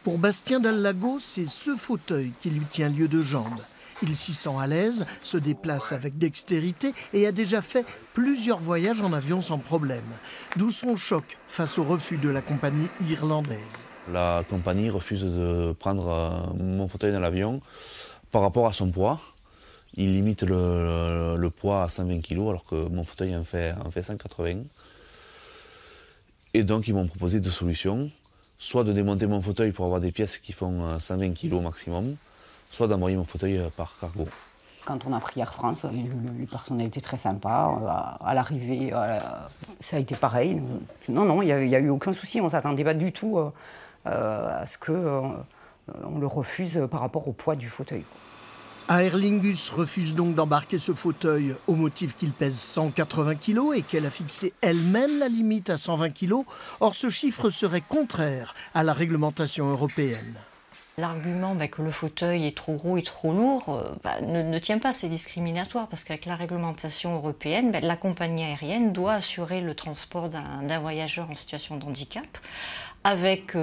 Pour Bastien Dallago, c'est ce fauteuil qui lui tient lieu de jambes. Il s'y sent à l'aise, se déplace avec dextérité et a déjà fait plusieurs voyages en avion sans problème. D'où son choc face au refus de la compagnie irlandaise. La compagnie refuse de prendre mon fauteuil dans l'avion par rapport à son poids. Il limite le poids à 120 kg alors que mon fauteuil en fait 180. Et donc ils m'ont proposé deux solutions. Soit de démonter mon fauteuil pour avoir des pièces qui font 120 kg maximum, soit d'envoyer mon fauteuil par cargo. Quand on a pris Air France, le personnel était très sympa. À l'arrivée, ça a été pareil. Non, il n'y a eu aucun souci. On ne s'attendait pas du tout à ce qu'on le refuse par rapport au poids du fauteuil. Aer Lingus refuse donc d'embarquer ce fauteuil au motif qu'il pèse 180 kg et qu'elle a fixé elle-même la limite à 120 kg. Or, ce chiffre serait contraire à la réglementation européenne. L'argument que le fauteuil est trop gros et trop lourd ne tient pas, c'est discriminatoire parce qu'avec la réglementation européenne, la compagnie aérienne doit assurer le transport d'un voyageur en situation de handicap avec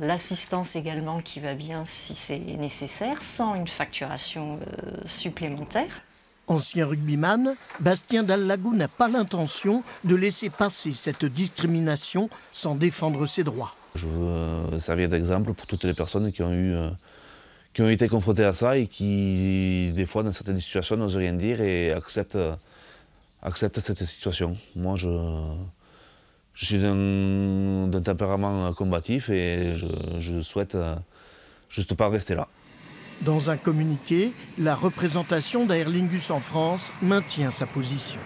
l'assistance également qui va bien si c'est nécessaire, sans une facturation supplémentaire. Ancien rugbyman, Bastien Dallago n'a pas l'intention de laisser passer cette discrimination sans défendre ses droits. Je veux servir d'exemple pour toutes les personnes qui ont été confrontées à ça et qui, des fois, dans certaines situations, n'osent rien dire et acceptent cette situation. Moi, je suis d'un tempérament combatif et je souhaite juste pas rester là. Dans un communiqué, la représentation d'Aer Lingus en France maintient sa position.